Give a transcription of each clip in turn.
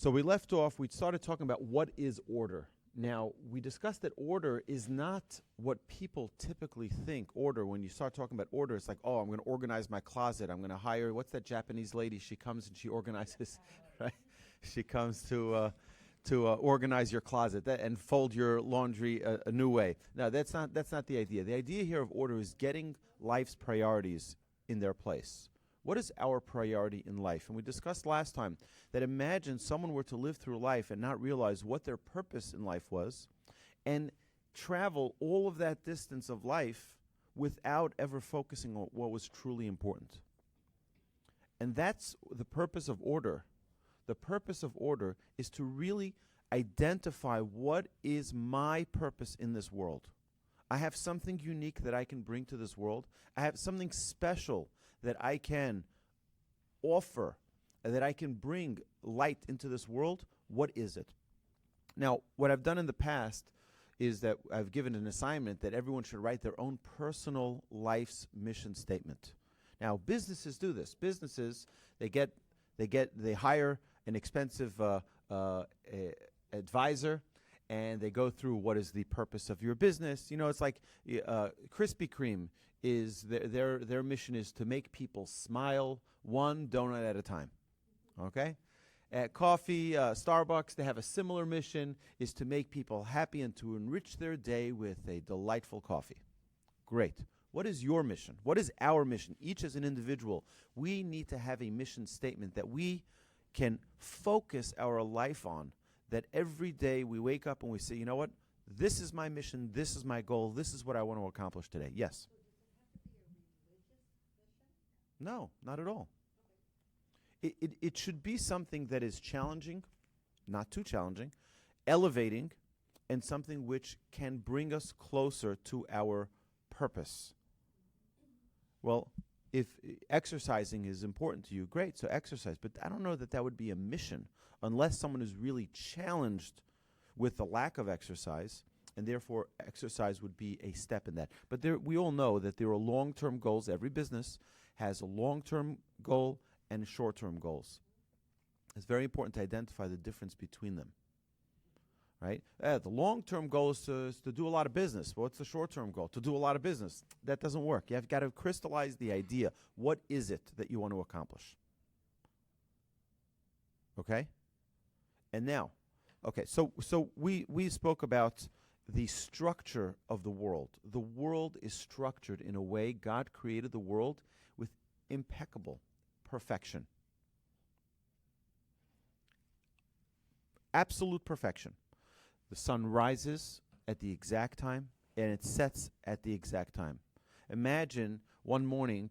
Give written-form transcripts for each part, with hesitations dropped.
So we left off, we started talking about what is order. Now, we discussed that order is not what people typically think order. When you start talking about order, it's like, oh, I'm going to organize my closet. I'm going to hire, what's that Japanese lady? She comes and she organizes, right? She comes to organize your closet and fold your laundry a new way. No, that's not the idea. The idea here of order is getting life's priorities in their place. What is our priority in life? And we discussed last time that imagine someone were to live through life and not realize what their purpose in life was and travel all of that distance of life without ever focusing on what was truly important. And that's the purpose of order. The purpose of order is to really identify what is my purpose in this world. I have something unique that I can bring to this world. I have something special that I can offer, that I can bring light into this world. What is it? Now, what I've done in the past is that I've given an assignment that everyone should write their own personal life's mission statement. Now, businesses do this. Businesses, they hire an expensive advisor, and they go through what is the purpose of your business. You know, it's like Krispy Kreme is their mission is to make people smile one donut at a time. Okay? At coffee, Starbucks, they have a similar mission, is to make people happy and to enrich their day with a delightful coffee. Great. What is your mission? What is our mission? Each as an individual, we need to have a mission statement that we can focus our life on, that every day we wake up and we say, you know what, this is my mission, this is my goal, this is what I want to accomplish today. Yes? No, not at all. It should be something that is challenging, not too challenging, elevating, and something which can bring us closer to our purpose. Well, if exercising is important to you, great, so exercise. But I don't know that would be a mission unless someone is really challenged with the lack of exercise, and therefore exercise would be a step in that. But we all know that there are long-term goals. Every business has a long-term goal and short-term goals. It's very important to identify the difference between them. Right? The long-term goal is to do a lot of business. What's the short-term goal? To do a lot of business. That doesn't work. You've got to crystallize the idea. What is it that you want to accomplish? Okay? And now, okay, so we spoke about the structure of the world. The world is structured in a way God created the world with impeccable perfection. Absolute perfection. The sun rises at the exact time, and it sets at the exact time. Imagine one morning,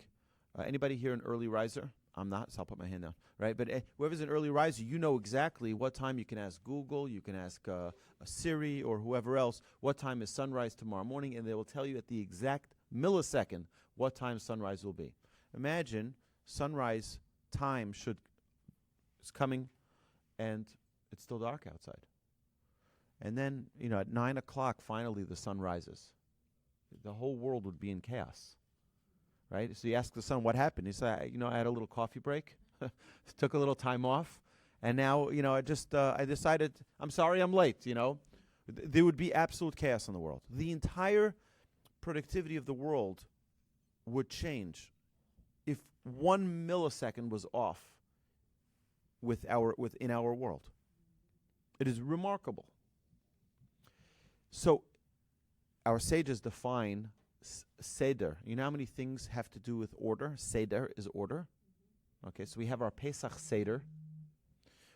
anybody here an early riser? I'm not, so I'll put my hand down, right? But whoever's an early riser, you know exactly what time. You can ask Google, you can ask a Siri or whoever else, what time is sunrise tomorrow morning, and they will tell you at the exact millisecond what time sunrise will be. Imagine sunrise time is coming, and it's still dark outside. And then, at 9 o'clock, finally the sun rises. The whole world would be in chaos, right? So you ask the sun, what happened? He said, I had a little coffee break, took a little time off, and now, I decided, I'm sorry I'm late, There would be absolute chaos in the world. The entire productivity of the world would change if 1 millisecond was off within our world. It is remarkable. So, our sages define seder. You know how many things have to do with order? Seder is order. Okay, so we have our Pesach Seder.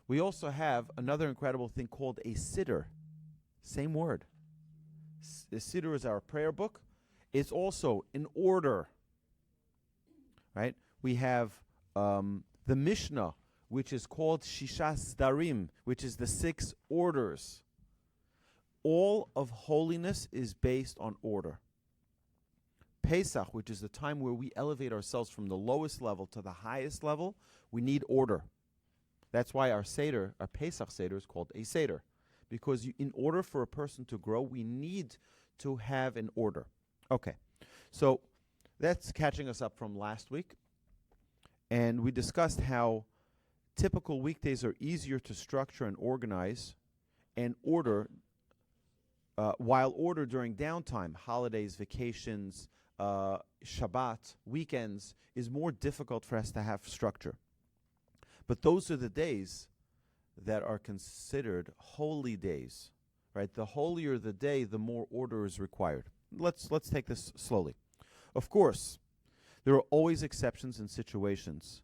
We also have another incredible thing called a siddur. Same word. The siddur is our prayer book. It's also an order. Right? We have the Mishnah, which is called Shishas Darim, which is the 6 orders. All of holiness is based on order. Pesach, which is the time where we elevate ourselves from the lowest level to the highest level, we need order. That's why our Seder, our Pesach Seder, is called a Seder. Because in order for a person to grow, we need to have an order. Okay, so that's catching us up from last week. And we discussed how typical weekdays are easier to structure and organize and order, while order during downtime, holidays, vacations, Shabbat, weekends, is more difficult for us to have structure. But those are the days that are considered holy days, right? The holier the day, the more order is required. Let's take this slowly. Of course, there are always exceptions and situations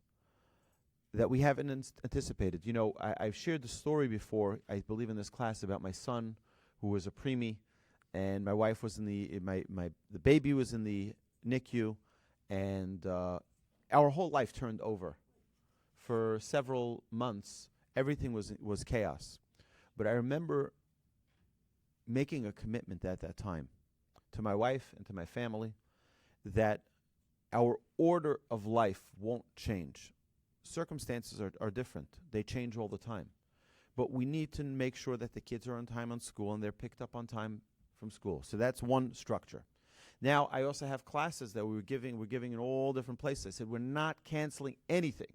that we haven't anticipated. You know, I've shared the story before, I believe in this class, about my son who was a preemie, and my wife was in the baby was in the NICU, and our whole life turned over. For several months, everything was chaos. But I remember making a commitment at that time to my wife and to my family that our order of life won't change. Circumstances are different. They change all the time. But we need to make sure that the kids are on time on school and they're picked up on time from school. So that's one structure. Now, I also have classes that we're giving in all different places. I said, we're not canceling anything.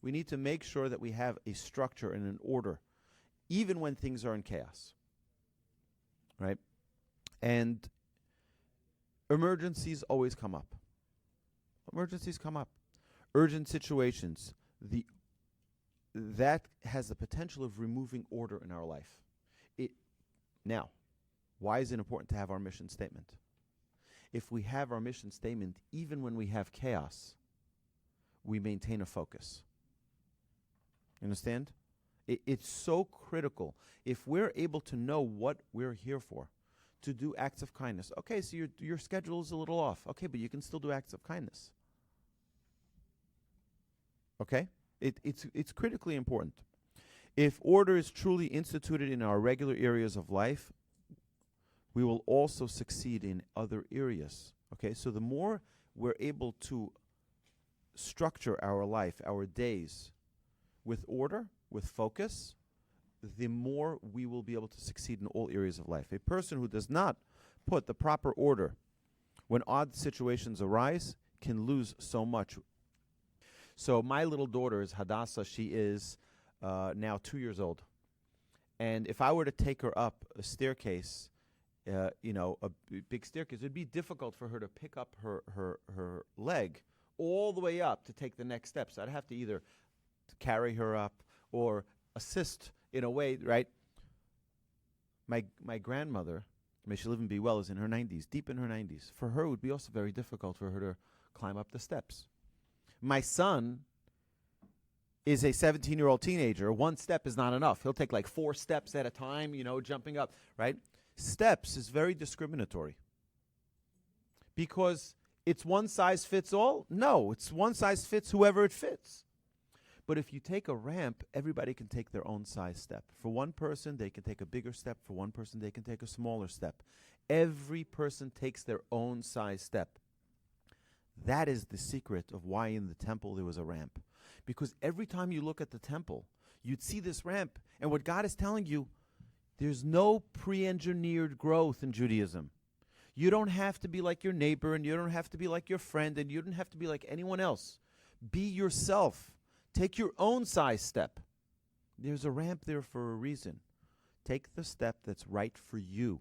We need to make sure that we have a structure and an order, even when things are in chaos. Right? And emergencies always come up. Emergencies come up. Urgent situations. That has the potential of removing order in our life. Now, why is it important to have our mission statement? If we have our mission statement, even when we have chaos, we maintain a focus. You understand? It's so critical. If we're able to know what we're here for, to do acts of kindness. Okay, so your schedule is a little off. Okay, but you can still do acts of kindness. Okay? It's critically important. If order is truly instituted in our regular areas of life, we will also succeed in other areas. Okay? So the more we're able to structure our life, our days, with order, with focus, the more we will be able to succeed in all areas of life. A person who does not put the proper order when odd situations arise can lose so much. So my little daughter is Hadassah. She is now 2 years old. And if I were to take her up a staircase, a big staircase, it would be difficult for her to pick up her leg all the way up to take the next steps. I'd have to either carry her up or assist in a way, right? My grandmother, may she live and be well, is in her 90s, deep in her 90s. For her, it would be also very difficult for her to climb up the steps. My son is a 17-year-old teenager. One step is not enough. He'll take like 4 steps at a time, jumping up, right? Steps is very discriminatory. Because it's one size fits all? No, it's one size fits whoever it fits. But if you take a ramp, everybody can take their own size step. For one person, they can take a bigger step. For one person, they can take a smaller step. Every person takes their own size step. That is the secret of why in the temple there was a ramp. Because every time you look at the temple, you'd see this ramp. And what God is telling you, there's no pre-engineered growth in Judaism. You don't have to be like your neighbor, and you don't have to be like your friend, and you don't have to be like anyone else. Be yourself. Take your own size step. There's a ramp there for a reason. Take the step that's right for you.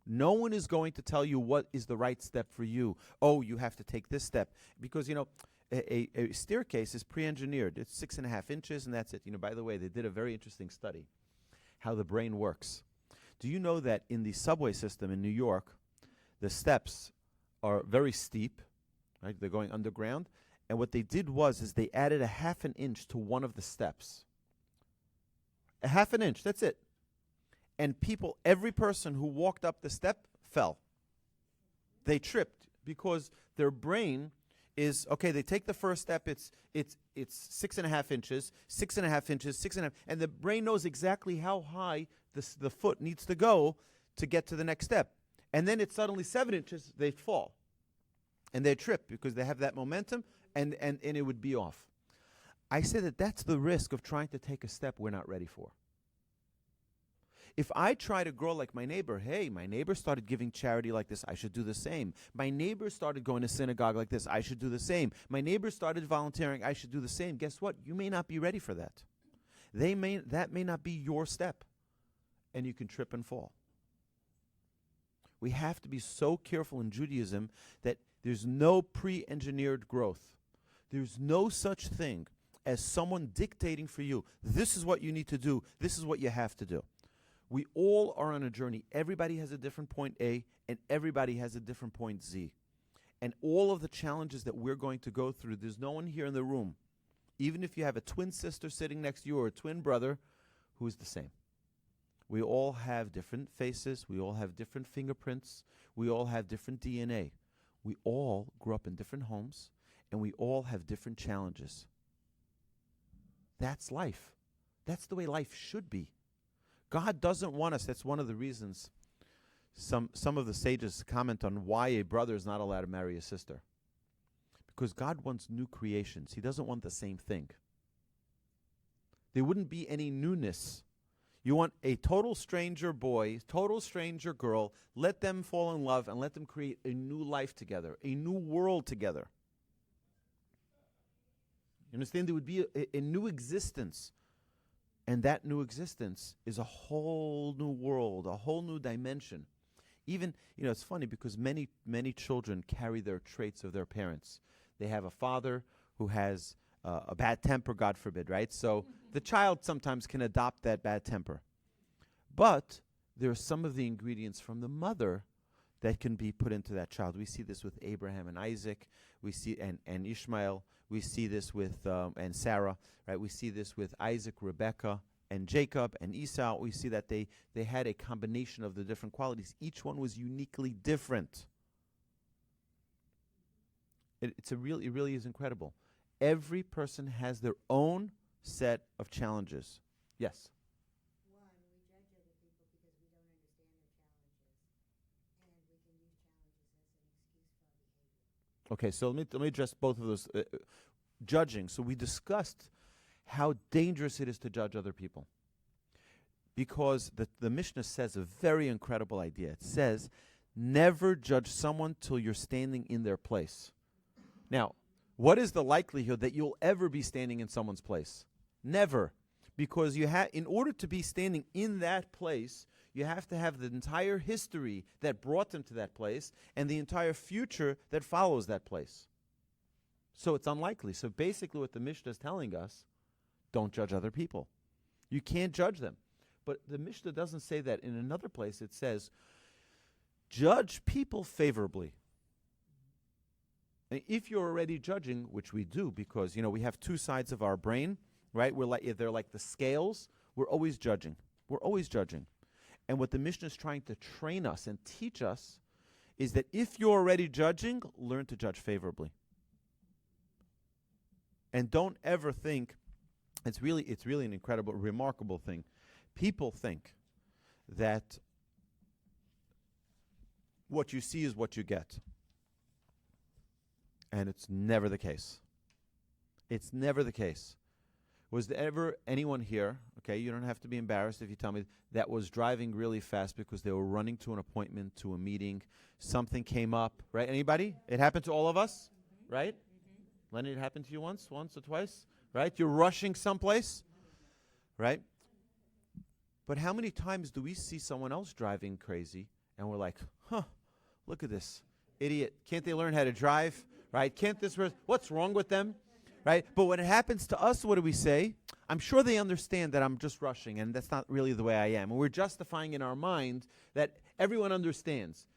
No one is going to tell you what is the right step for you. Oh, you have to take this step. Because, a staircase is pre-engineered. It's 6.5 inches, and that's it. By the way, they did a very interesting study, how the brain works. Do you know that in the subway system in New York, the steps are very steep, right? They're going underground. And what they did is they added a 1/2 inch to one of the steps. A 1/2 inch, that's it. And every person who walked up the step fell. They tripped because their brain is, okay, they take the first step, it's 6.5 inches, 6.5 inches, 6.5, and the brain knows exactly how high the foot needs to go to get to the next step. And then it's suddenly 7 inches, they fall. And they trip because they have that momentum, and it would be off. I say that's the risk of trying to take a step we're not ready for. If I try to grow like my neighbor, hey, my neighbor started giving charity like this, I should do the same. My neighbor started going to synagogue like this, I should do the same. My neighbor started volunteering, I should do the same. Guess what? You may not be ready for that. That may not be your step, and you can trip and fall. We have to be so careful in Judaism that there's no pre-engineered growth. There's no such thing as someone dictating for you, this is what you need to do, this is what you have to do. We all are on a journey. Everybody has a different point A, and everybody has a different point Z. And all of the challenges that we're going to go through, there's no one here in the room, even if you have a twin sister sitting next to you or a twin brother, who is the same. We all have different faces. We all have different fingerprints. We all have different DNA. We all grew up in different homes, and we all have different challenges. That's life. That's the way life should be. God doesn't want us. That's one of the reasons some of the sages comment on why a brother is not allowed to marry a sister. Because God wants new creations. He doesn't want the same thing. There wouldn't be any newness. You want a total stranger boy, total stranger girl, let them fall in love and let them create a new life together, a new world together. You understand? There would be a new existence. And that new existence is a whole new world, a whole new dimension. Even, it's funny because many children carry their traits of their parents. They have a father who has a bad temper, God forbid, right? So the child sometimes can adopt that bad temper. But there are some of the ingredients from the mother that can be put into that child. We see this with Abraham and Isaac. We see and Ishmael. We see this with and Sarah, right? We see this with Isaac, Rebekah, and Jacob and Esau. We see that they had a combination of the different qualities. Each one was uniquely different. It really is incredible. Every person has their own set of challenges. Yes? One, we judge other people because we don't understand their challenges. And we can use challenges as an excuse for our behavior. Okay, so let me address both of those. Judging. So we discussed how dangerous it is to judge other people. Because the Mishnah says a very incredible idea. It says, never judge someone till you're standing in their place. Now, what is the likelihood that you'll ever be standing in someone's place? Never. Because in order to be standing in that place, you have to have the entire history that brought them to that place and the entire future that follows that place. So it's unlikely. So basically what the Mishnah is telling us, don't judge other people. You can't judge them. But the Mishnah doesn't say that. In another place it says, judge people favorably. And if you're already judging, which we do because, we have two sides of our brain, right? They're like the scales. We're always judging. We're always judging. And what the Mishnah is trying to train us and teach us is that if you're already judging, learn to judge favorably. And don't ever think, it's really an incredible, remarkable thing. People think that what you see is what you get. And it's never the case. It's never the case. Was there ever anyone here, okay, you don't have to be embarrassed if you tell me, that was driving really fast because they were running to an appointment, to a meeting, something came up, right? Anybody? It happened to all of us, right? Lenny, it happened to you once or twice, right? You're rushing someplace, right? But how many times do we see someone else driving crazy and we're like, look at this idiot. Can't they learn how to drive, right? What's wrong with them, right? But when it happens to us, what do we say? I'm sure they understand that I'm just rushing and that's not really the way I am. And we're justifying in our mind that everyone understands.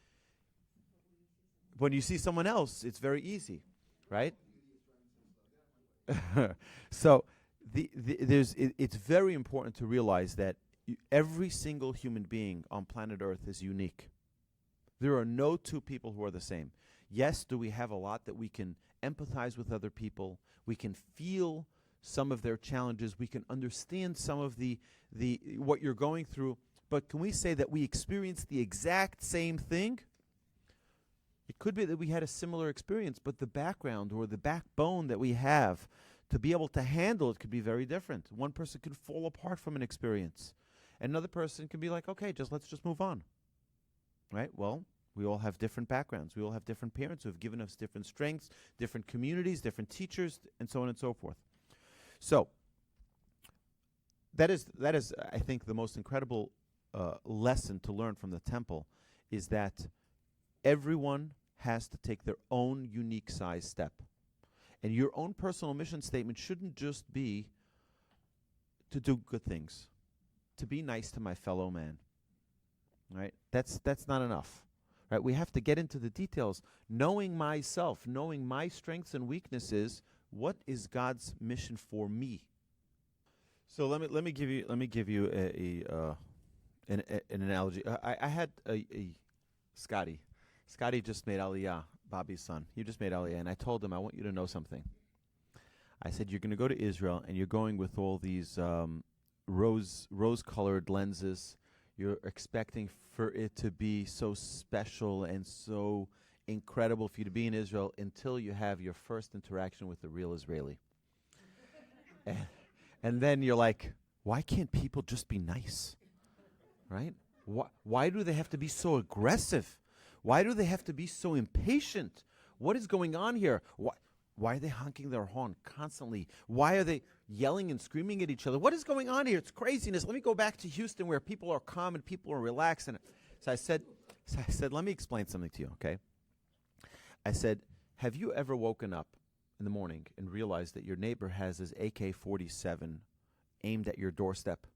When you see someone else, it's very easy, right? So it's very important to realize that every single human being on planet Earth is unique. There are no two people who are the same. Yes, do we have a lot that we can empathize with other people? We can feel some of their challenges. We can understand some of the what you're going through. But can we say that we experience the exact same thing? It could be that we had a similar experience, but the background or the backbone that we have to be able to handle it could be very different. One person could fall apart from an experience. And another person can be like, okay, let's just move on. Right? Well, we all have different backgrounds. We all have different parents who have given us different strengths, different communities, different teachers, and so on and so forth. So that is, I think, the most incredible lesson to learn from the temple is that everyone has to take their own unique size step. And your own personal mission statement shouldn't just be to do good things, to be nice to my fellow man. Right? That's not enough. Right? We have to get into the details, knowing myself, knowing my strengths and weaknesses. What is God's mission for me? So let me give you an analogy. I had a Scotty. Scotty just made Aliyah, Bobby's son. He just made Aliyah, and I told him, I want you to know something. I said, you're going to go to Israel, and you're going with all these rose-colored lenses. You're expecting for it to be so special and so incredible for you to be in Israel until you have your first interaction with the real Israeli. And then you're like, why can't people just be nice? Right? Why do they have to be so aggressive? Why do they have to be so impatient? What is going on here? Why are they honking their horn constantly? Why are they yelling and screaming at each other? What is going on here? It's craziness. Let me go back to Houston where people are calm and people are relaxed. And so I said, let me explain something to you, okay? I said, have you ever woken up in the morning and realized that your neighbor has his AK-47 aimed at your doorstep?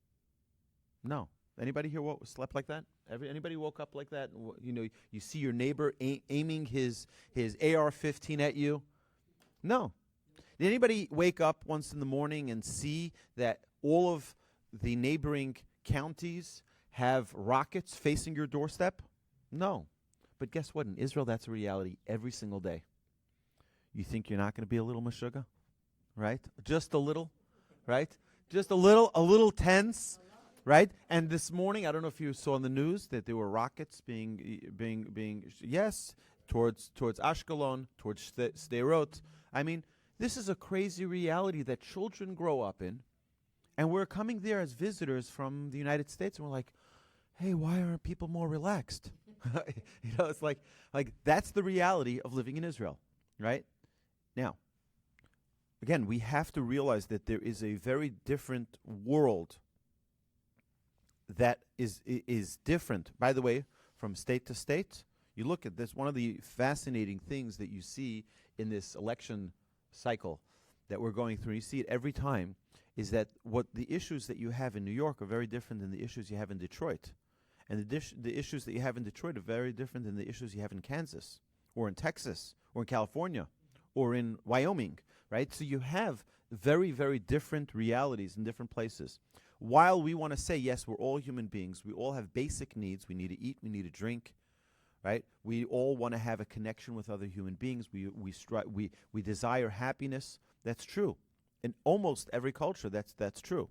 No. Anybody here slept like that? Anybody woke up like that? You see your neighbor aiming his AR-15 at you? No. Did anybody wake up once in the morning and see that all of the neighboring counties have rockets facing your doorstep? No. But guess what? In Israel, that's a reality every single day. You think you're not going to be a little meshuggah? Right? Just a little? Right? Just a little tense? Right? And this morning, I don't know if you saw in the news that there were rockets being yes, towards Ashkelon, towards Sderot. I mean, this is a crazy reality that children grow up in, and we're coming there as visitors from the United States, and we're like, hey, why aren't people more relaxed? It's like that's the reality of living in Israel, right? Now, again, we have to realize that there is a very different world that is different, by the way, from state to state. You look at this, one of the fascinating things that you see in this election cycle that we're going through, you see it every time, is that what the issues that you have in New York are very different than the issues you have in Detroit. And the issues that you have in Detroit are very different than the issues you have in Kansas, or in Texas, or in California, or in Wyoming, right? So you have very, very different realities in different places. While we want to say, yes, we're all human beings, we all have basic needs, we need to eat, we need to drink, right? We all want to have a connection with other human beings. We desire happiness. That's true. In almost every culture, that's true.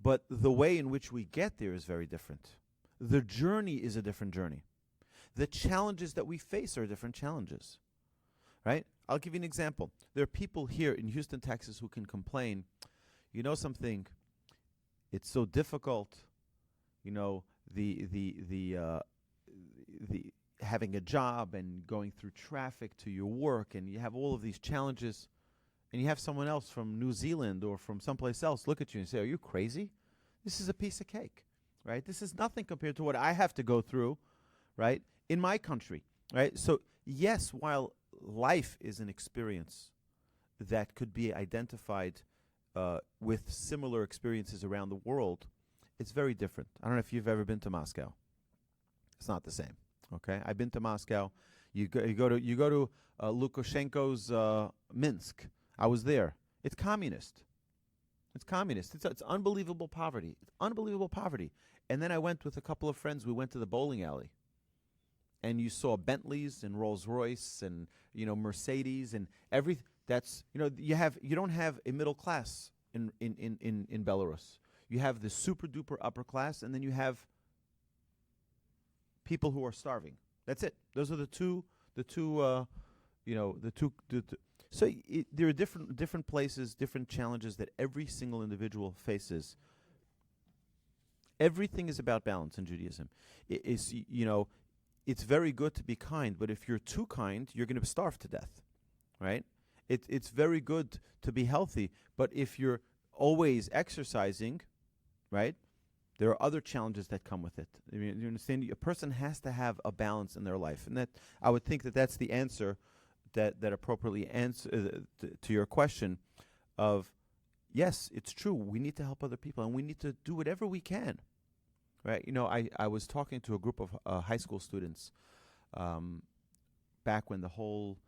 But the way in which we get there is very different. The journey is a different journey. The challenges that we face are different challenges, right? I'll give you an example. There are people here in Houston, Texas, who can complain, you know something, it's so difficult, the having a job and going through traffic to your work, and you have all of these challenges, and you have someone else from New Zealand or from someplace else look at you and say, are you crazy? This is a piece of cake, right? This is nothing compared to what I have to go through, right, in my country, right? So, yes, while life is an experience that could be identified with similar experiences around the world, it's very different. I don't know if you've ever been to Moscow. It's not the same. Okay, I've been to Moscow. You go to Lukashenko's Minsk. I was there. It's communist. It's communist. It's unbelievable poverty. It's unbelievable poverty. And then I went with a couple of friends. We went to the bowling alley, and you saw Bentleys and Rolls Royce and Mercedes and everything. That's you don't have a middle class in Belarus. You have the super duper upper class, and then you have people who are starving. That's it. Those are the two. So there are different places, different challenges that every single individual faces. Everything is about balance in Judaism. It's very good to be kind, but if you're too kind, you're going to starve to death, right? It's very good to be healthy, but if you're always exercising, right, there are other challenges that come with it. I mean, you understand? A person has to have a balance in their life, and that I would think that's the answer that appropriately answer to your question of, yes, it's true. We need to help other people, and we need to do whatever we can. Right, I was talking to a group of high school students back when the whole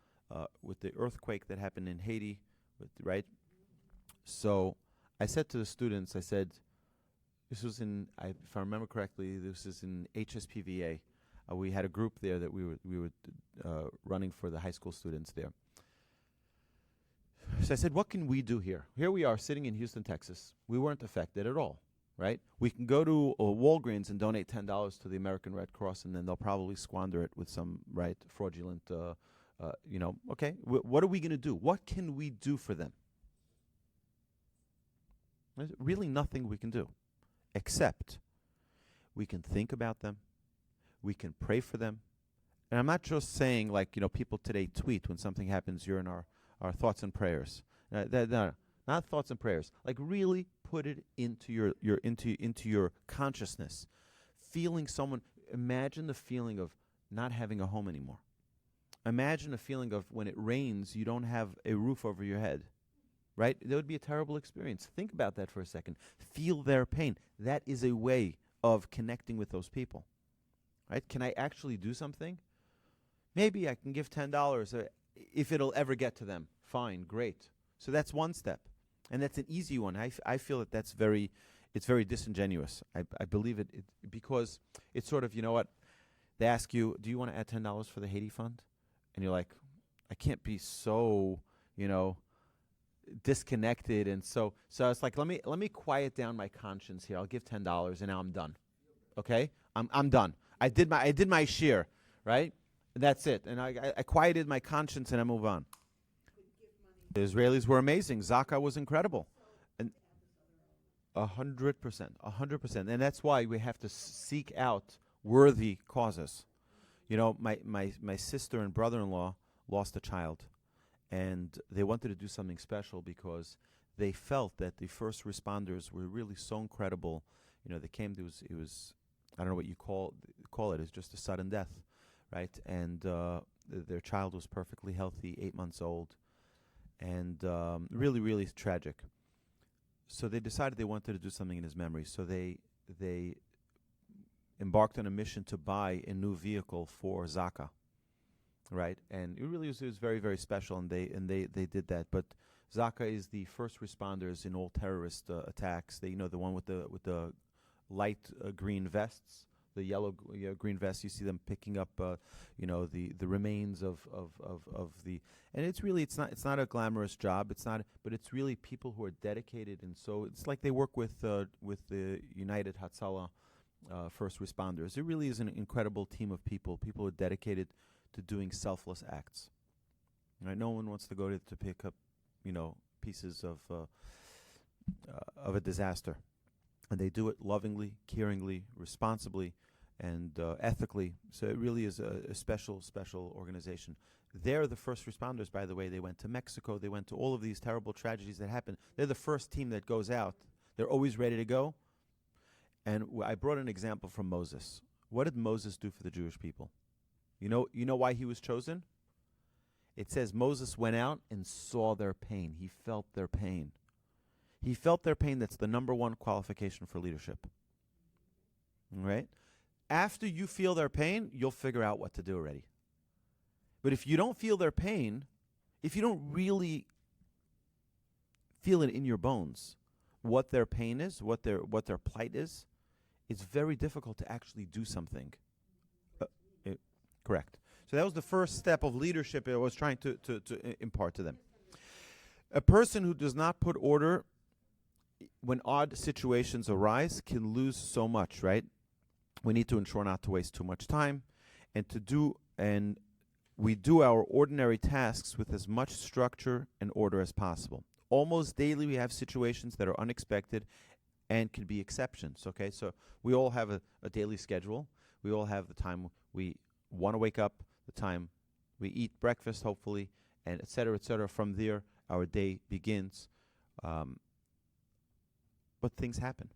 with the earthquake that happened in Haiti, right? So I said to the students, I said, this was if I remember correctly, this is in HSPVA. We had a group there that we were running for the high school students there. So I said, what can we do here? Here we are sitting in Houston, Texas. We weren't affected at all. Right? We can go to Walgreens and donate $10 to the American Red Cross, and then they'll probably squander it with some fraudulent. Okay. What are we going to do? What can we do for them? There's really nothing we can do, except we can think about them, we can pray for them, and I'm not just saying people today tweet when something happens. You're in our thoughts and prayers. No, not thoughts and prayers. Like really put it into your consciousness. Feeling someone. Imagine the feeling of not having a home anymore. Imagine the feeling of when it rains, you don't have a roof over your head. Right? That would be a terrible experience. Think about that for a second. Feel their pain. That is a way of connecting with those people. Right? Can I actually do something? Maybe I can give $10. If it'll ever get to them, fine, great. So that's one step. And that's an easy one. I feel it's very disingenuous. I believe it because it's sort of, they ask you, do you want to add $10 for the Haiti fund? And you're like, I can't be so, disconnected. And so it's like, let me quiet down my conscience here. I'll give $10 and now I'm done. Okay? I'm done. I did my share, right? And that's it. And I quieted my conscience and I move on. The Israelis were amazing. Zaka was incredible. And 100%. And that's why we have to seek out worthy causes. My sister and brother-in-law lost a child. And they wanted to do something special because they felt that the first responders were really so incredible. They came, it was I don't know what you call it. It's just a sudden death, right? And their child was perfectly healthy, 8 months old. And really, really tragic. So they decided they wanted to do something in his memory. So they embarked on a mission to buy a new vehicle for Zaka, right? And it really was very, very special. And they did that. But Zaka is the first responders in all terrorist attacks. The one with the light green vests. The yellow green vests, you see them picking up, the remains of the, and it's not a glamorous job. But it's really people who are dedicated, and so it's like they work with the United Hatzalah first responders. It really is an incredible team of people. People who are dedicated to doing selfless acts. Right? No one wants to go to pick up, pieces of a disaster. And they do it lovingly, caringly, responsibly, and ethically. So it really is a special, special organization. They're the first responders, by the way. They went to Mexico. They went to all of these terrible tragedies that happened. They're the first team that goes out. They're always ready to go. And I brought an example from Moses. What did Moses do for the Jewish people? You know why he was chosen? It says Moses went out and saw their pain. He felt their pain. He felt their pain. That's the number one qualification for leadership. All right? After you feel their pain, you'll figure out what to do already. But if you don't feel their pain, if you don't really feel it in your bones, what their pain is, what their plight is, it's very difficult to actually do something. Correct. So that was the first step of leadership I was trying to impart to them. A person who does not put order when odd situations arise can lose so much, right? We need to ensure not to waste too much time and we do our ordinary tasks with as much structure and order as possible. Almost daily we have situations that are unexpected and can be exceptions. Okay, so we all have a daily schedule. We all have the time we want to wake up, the time we eat breakfast, hopefully, and et cetera, et cetera. From there, our day begins. But things happen.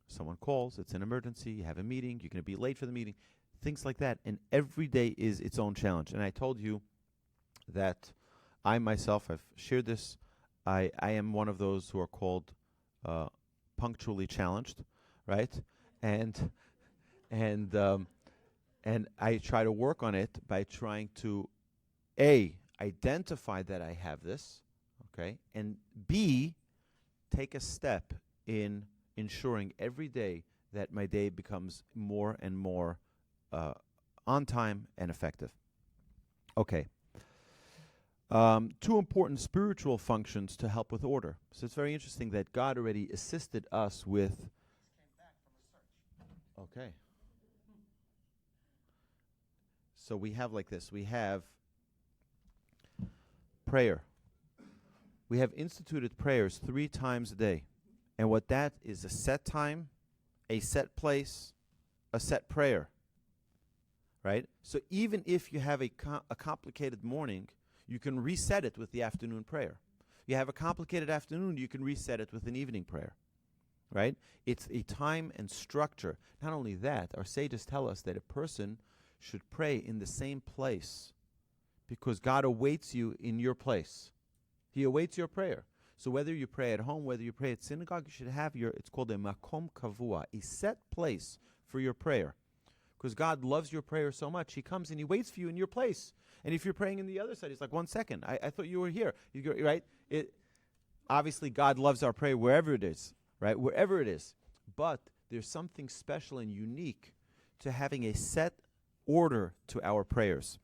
Someone calls, it's an emergency, you have a meeting, you're going to be late for the meeting, things like that. And every day is its own challenge. And I told you that I myself have shared this. I am one of those who are called punctually challenged, right? And I try to work on it by trying to A, identify that I have this, okay, and B, take a step in ensuring every day that my day becomes more and more on time and effective. Okay. Two important spiritual functions to help with order. So it's very interesting that God already assisted us with. Okay. So we have like this. We have prayer. We have instituted prayers 3 times a day. And what that is, a set time, a set place, a set prayer. Right? So even if you have a complicated morning, you can reset it with the afternoon prayer. You have a complicated afternoon, you can reset it with an evening prayer. Right? It's a time and structure. Not only that, our sages tell us that a person should pray in the same place because God awaits you in your place. He awaits your prayer. So whether you pray at home, whether you pray at synagogue, you should have it's called a makom kavua, a set place for your prayer. Because God loves your prayer so much, He comes and He waits for you in your place. And if you're praying in the other side, He's like, 1 second, I thought you were here. You go, right? Obviously, God loves our prayer wherever it is, right? Wherever it is. But there's something special and unique to having a set order to our prayers.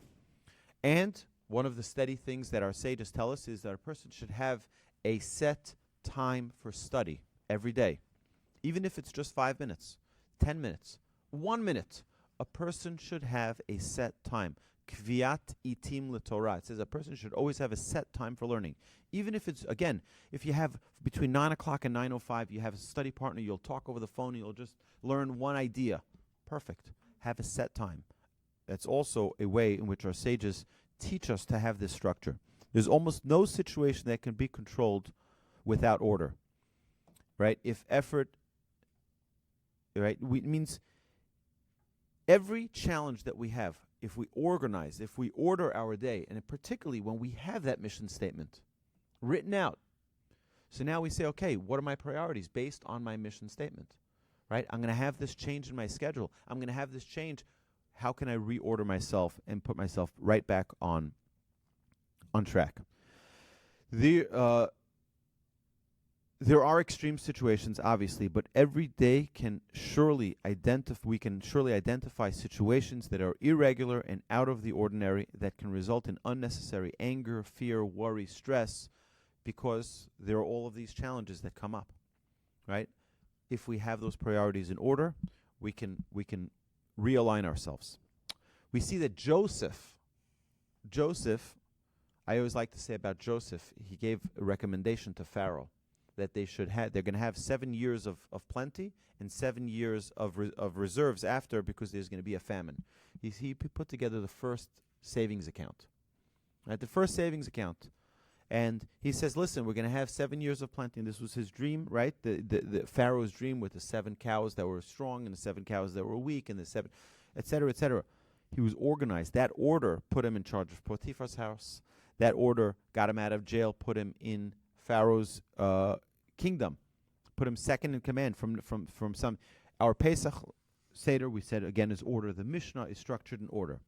And one of the steady things that our sages tell us is that a person should have a set time for study every day. Even if it's just 5 minutes, 10 minutes, 1 minute, a person should have a set time. Kviat itim l'Torah. It says a person should always have a set time for learning. Even if it's, again, if you have between 9 o'clock and 9:05, you have a study partner, you'll talk over the phone, you'll just learn one idea. Perfect. Have a set time. That's also a way in which our sages teach us to have this structure. There's almost no situation that can be controlled without order, right? If effort, right, means every challenge that we have, if we organize, if we order our day, and particularly when we have that mission statement written out. So now we say, okay, what are my priorities based on my mission statement, right? I'm going to have this change in my schedule. I'm going to have this change. How can I reorder myself and put myself right back on track? There are extreme situations, obviously, but every day we can surely identify situations that are irregular and out of the ordinary that can result in unnecessary anger, fear, worry, stress, because there are all of these challenges that come up, right? If we have those priorities in order, we can realign ourselves. We see that Joseph, I always like to say about Joseph, he gave a recommendation to Pharaoh that they're going to have 7 years of plenty and 7 years of reserves after, because there's going to be a famine. He put together the first savings account, right? The first savings account. And he says, listen, we're going to have 7 years of plenty. And this was his dream, right? The Pharaoh's dream with the 7 cows that were strong and the 7 cows that were weak and the 7, et cetera, et cetera. He was organized. That order put him in charge of Potiphar's house. That order got him out of jail, put him in Pharaoh's kingdom, put him second in command from some. Our Pesach Seder, we said again, is order. The Mishnah is structured in order.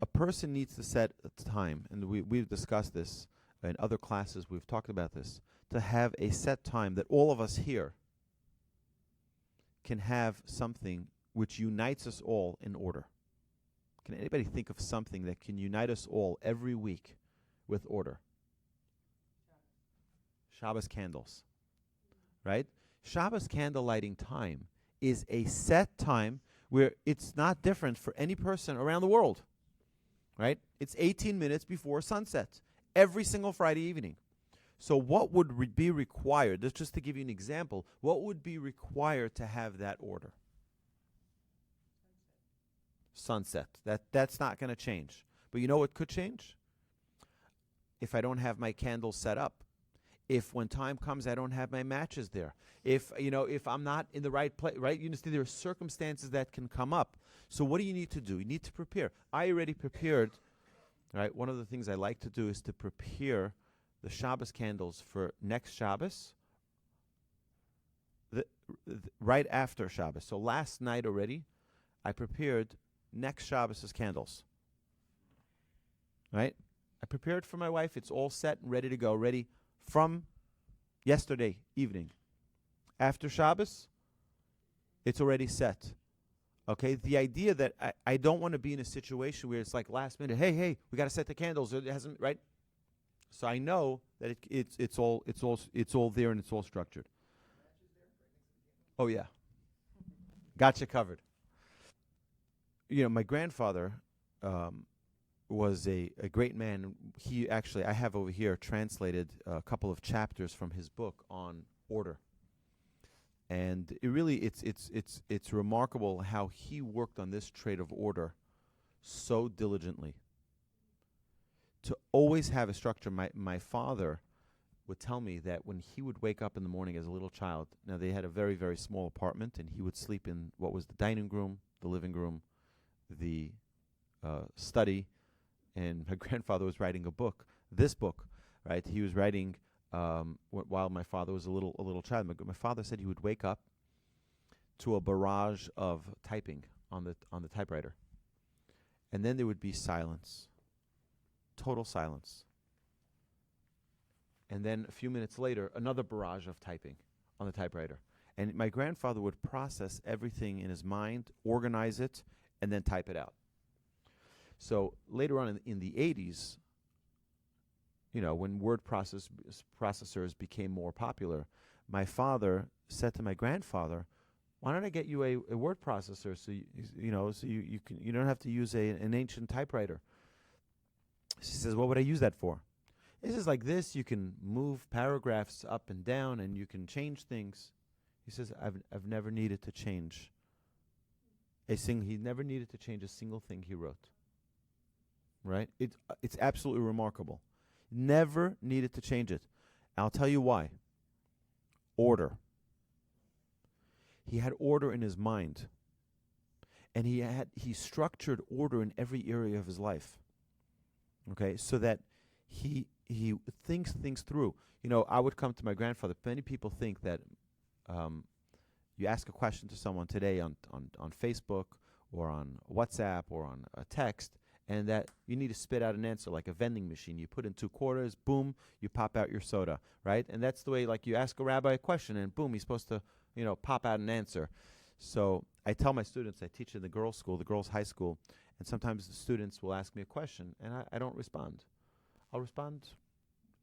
A person needs to set a time, and we've discussed this in other classes, we've talked about this, to have a set time that all of us here can have something which unites us all in order. Can anybody think of something that can unite us all every week with order? Shabbos candles, right? Shabbos candle lighting time is a set time where it's not different for any person around the world, right? It's 18 minutes before sunset every single Friday evening. So what would be required, just to give you an example, what would be required to have that order? Sunset. That's not going to change. But you know what could change? If I don't have my candles set up. If when time comes I don't have my matches there. If I'm not in the right place, right? You understand there are circumstances that can come up. So what do you need to do? You need to prepare. I already prepared, right? One of the things I like to do is to prepare the Shabbos candles for next Shabbos, right after Shabbos. So last night already, I prepared next Shabbos' candles. Right? I prepared for my wife. It's all set and ready to go. Ready from yesterday evening. After Shabbos, it's already set. Okay? The idea that I don't want to be in a situation where it's like last minute, hey, we got to set the candles. It hasn't, right? So I know that it's all there and it's all structured. Oh yeah, gotcha covered. My grandfather was a great man. He actually, I have over here translated a couple of chapters from his book on order, and it really it's remarkable how he worked on this trait of order so diligently. To always have a structure. My father would tell me that when he would wake up in the morning as a little child, now they had a very, very small apartment, and he would sleep in what was the dining room, the living room, the study, and my grandfather was writing this book, right? He was writing while my father was a little child. My father said he would wake up to a barrage of typing on the typewriter, and then there would be silence. Total silence. And then a few minutes later, another barrage of typing on the typewriter. And my grandfather would process everything in his mind, organize it, and then type it out. So later on in the 80s, when word processors became more popular, my father said to my grandfather, "Why don't I get you a word processor so you don't have to use an ancient typewriter?" She says, "What would I use that for?" He says, "Like this, you can move paragraphs up and down, and you can change things." He says, "I've never needed to change he never needed to change a single thing he wrote." Right? It's absolutely remarkable. Never needed to change it. And I'll tell you why. Order. He had order in his mind, and he structured order in every area of his life. Okay, so that he thinks things through. I would come to my grandfather. Many people think that you ask a question to someone today on Facebook or on WhatsApp or on a text, and that you need to spit out an answer like a vending machine. You put in 2 quarters, boom, you pop out your soda, right? And that's the way, like, you ask a rabbi a question, and boom, he's supposed to, pop out an answer. So I tell my students, I teach in the girls' school, the girls' high school, and sometimes the students will ask me a question, and I don't respond. I'll respond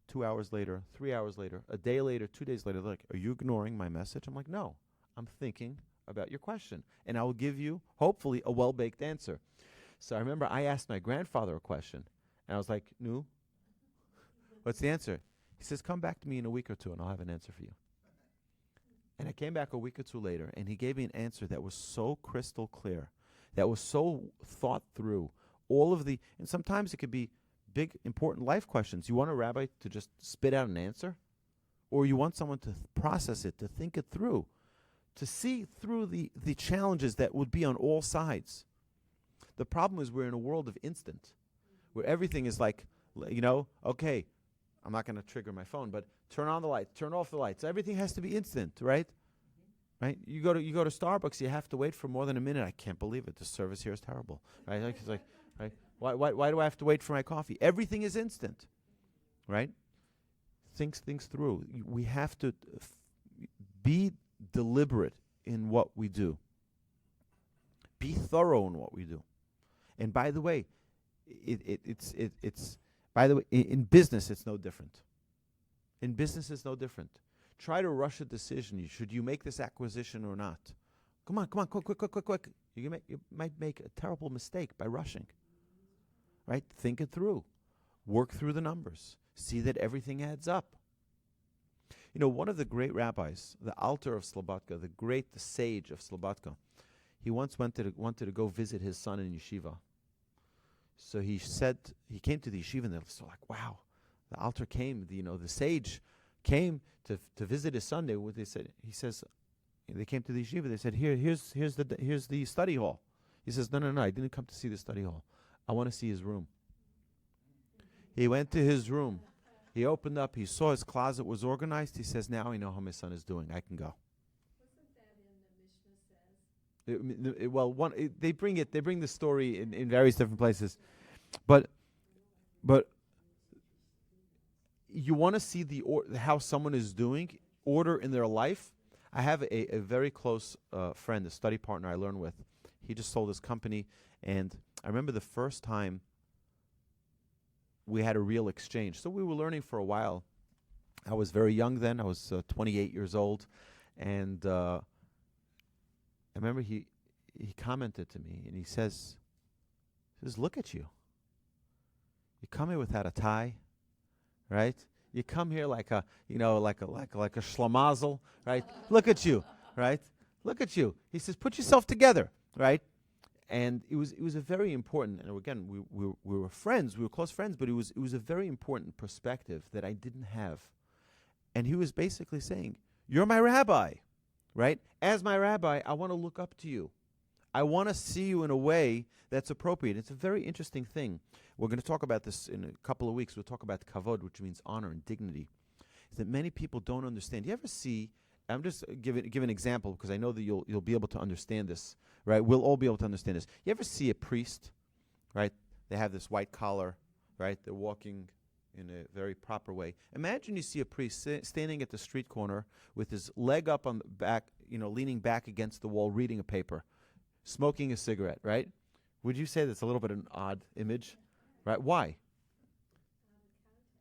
2 hours later, 3 hours later, a day later, 2 days later. They're like, "Are you ignoring my message?" I'm like, "No, I'm thinking about your question, and I will give you, hopefully, a well-baked answer." So I remember I asked my grandfather a question, and I was like, "No, what's the answer?" He says, "Come back to me in a week or two, and I'll have an answer for you." And I came back a week or two later, and he gave me an answer that was so crystal clear, that was so thought through. And sometimes it could be big, important life questions. You want a rabbi to just spit out an answer? Or you want someone to process it, to think it through, to see through the challenges that would be on all sides. The problem is we're in a world of instant, where everything is like, okay, I'm not going to trigger my phone, but turn on the lights, turn off the lights. Everything has to be instant, right? Right? You go to Starbucks, you have to wait for more than a minute. I can't believe it. The service here is terrible. Right? It's like, right? Why do I have to wait for my coffee? Everything is instant, right? Think things through. We have to be deliberate in what we do. Be thorough in what we do. And by the way, in business it's no different. In business it's no different. Try to rush a decision. Should you make this acquisition or not? Come on, quick. You might make a terrible mistake by rushing. Right? Think it through. Work through the numbers. See that everything adds up. One of the great rabbis, the Alter of Slobodka, the sage of Slobodka, he once wanted to go visit his son in yeshiva. So he came to the yeshiva, and they're so like, wow, the Alter came, the sage came to visit his son. They came to the yeshiva. They said, here's the study hall. He says, no, I didn't come to see the study hall. I want to see his room. He went to his room. He opened up. He saw his closet was organized. He says, now I know how my son is doing. I can go. Wasn't that in the Mishnah says? Well, they bring the story in various different places, but you want to see how someone is doing, order in their life. I have a very close friend, a study partner I learned with. He just sold his company, and I remember the first time we had a real exchange. So we were learning for a while. I was very young then. I was 28 years old, and I remember he commented to me, and he says, look at you. You come here without a tie, right? You come here like a schlamazel, right? Look at you, right? Look at you. He says, put yourself together, right? And it was a very important, and again, we were friends, we were close friends, but it was a very important perspective that I didn't have. And he was basically saying, you're my rabbi, right? As my rabbi, I want to look up to you. I want to see you in a way that's appropriate. It's a very interesting thing. We're going to talk about this in a couple of weeks. We'll talk about kavod, which means honor and dignity. Is that many people don't understand. You ever see, I'm just give an example because I know that you'll be able to understand this, right? We'll all be able to understand this. You ever see a priest, right? They have this white collar, right? They're walking in a very proper way. Imagine you see a priest standing at the street corner with his leg up on the back, leaning back against the wall, reading a paper, smoking a cigarette, right? Would you say that's a little bit an odd image, right? Why?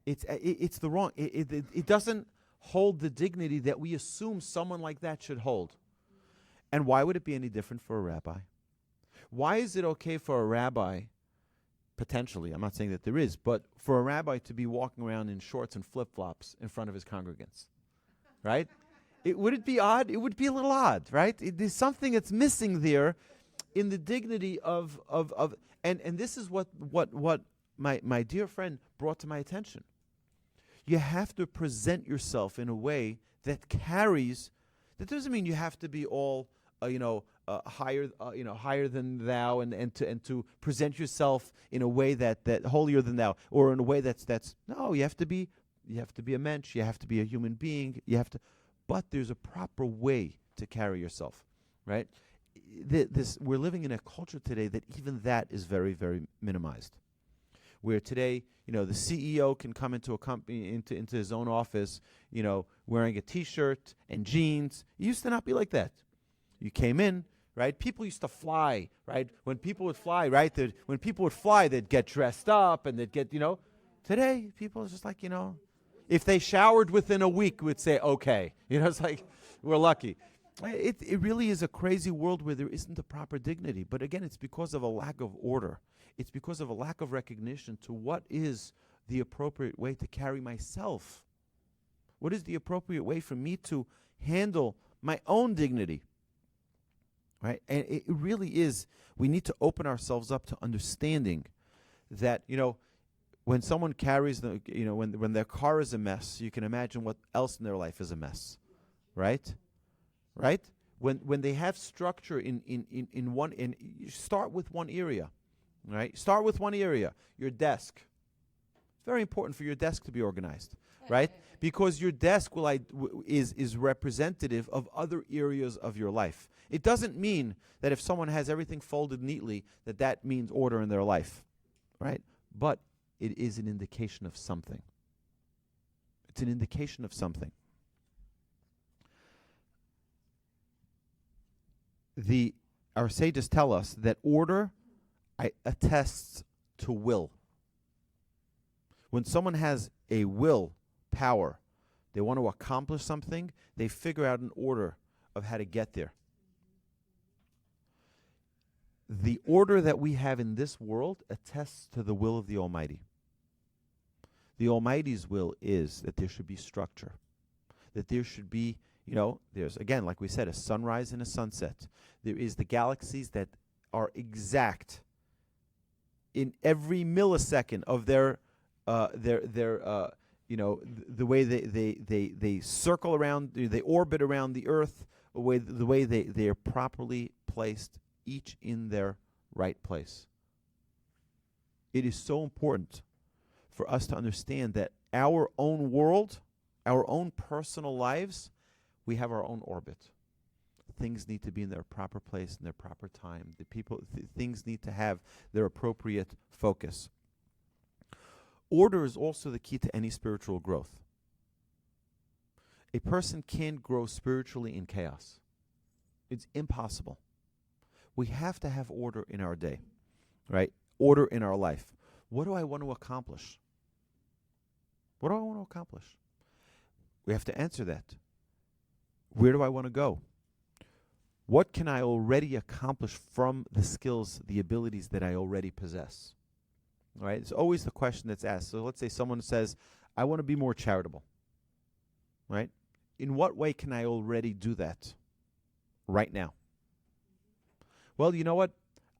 It's the wrong. It doesn't hold the dignity that we assume someone like that should hold. And why would it be any different for a rabbi? Why is it okay for a rabbi, potentially, I'm not saying that there is, but for a rabbi to be walking around in shorts and flip-flops in front of his congregants, right? Would it be odd? It would be a little odd, right? There's something that's missing there in the dignity of and this is what my dear friend brought to my attention. You have to present yourself in a way that carries. That doesn't mean you have to be all higher than thou and to present yourself in a way that holier than thou, or in a way that's no. You have to be a mensch. You have to be a human being. But there's a proper way to carry yourself, right? We're living in a culture today that even that is very, very minimized. Where today, the CEO can come into a company, into his own office, wearing a T-shirt and jeans. It used to not be like that. You came in, right? People used to fly, right? When people would fly, right? They'd get dressed up and they'd get, Today, people are just like, if they showered within a week, we'd say, okay. It's like, we're lucky. It really is a crazy world where there isn't the proper dignity. But again, it's because of a lack of order. It's because of a lack of recognition to what is the appropriate way to carry myself. What is the appropriate way for me to handle my own dignity? Right? And it really is, we need to open ourselves up to understanding that, when someone carries when their car is a mess, you can imagine what else in their life is a mess. Right? Right? When they have structure in you start with one area. Right? Start with one area. Your desk. It's very important for your desk to be organized, right? Because your desk is representative of other areas of your life. It doesn't mean that if someone has everything folded neatly, that means order in their life, right? But it is an indication of something. It's an indication of something. Our sages tell us that order attests to will. When someone has a will power, they want to accomplish something, they figure out an order of how to get there. The order that we have in this world attests to the will of the Almighty. The Almighty's will is that there should be structure, that there should be, there's, again, like we said, a sunrise and a sunset. There is the galaxies that are exact in every millisecond of the way they circle around, they orbit around the Earth, the way they are properly placed, each in their right place. It is so important for us to understand that our own world, our own personal lives, we have our own orbit. Things need to be in their proper place, in their proper time. Things need to have their appropriate focus. Order is also the key to any spiritual growth. A person can't grow spiritually in chaos. It's impossible. We have to have order in our day, right? Order in our life. What do I want to accomplish? What do I want to accomplish? We have to answer that. Where do I want to go? What can I already accomplish from the skills, the abilities that I already possess? All right? It's always the question that's asked. So let's say someone says, I want to be more charitable. Right? In what way can I already do that right now? Well, you know what?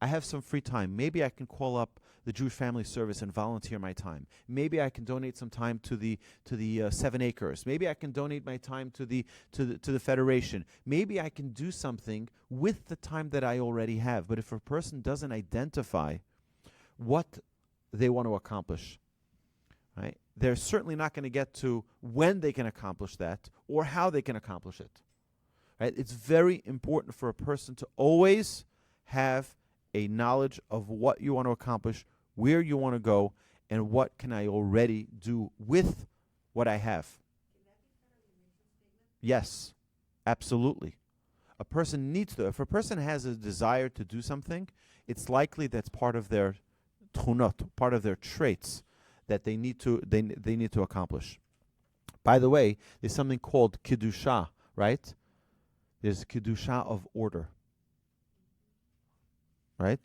I have some free time. Maybe I can call up the Jewish Family Service and volunteer my time. Maybe I can donate some time to the 7 Acres. Maybe I can donate my time to the Federation. Maybe I can do something with the time that I already have. But if a person doesn't identify what they want to accomplish, right, they're certainly not going to get to when they can accomplish that or how they can accomplish it. Right? It's very important for a person to always have a knowledge of what you want to accomplish, where you want to go, and what can I already do with what I have. Yes, absolutely. A person needs to. If a person has a desire to do something, it's likely that's part of their tchunot, part of their traits that they need to accomplish. By the way, there's something called kedusha, right? There's kedusha of order. Right?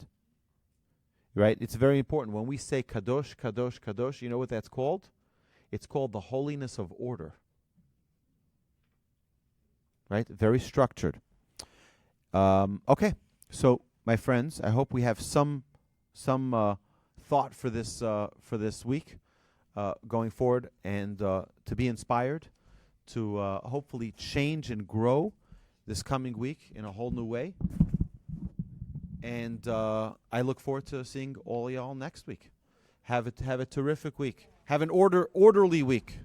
Right? It's very important. When we say kadosh, kadosh, kadosh, you know what that's called? It's called the holiness of order. Right? Very structured. Okay. So, my friends, I hope we have some thought for this week going forward, and to be inspired to hopefully change and grow this coming week in a whole new way. And I look forward to seeing all y'all next week. Have a terrific week. Have an orderly week.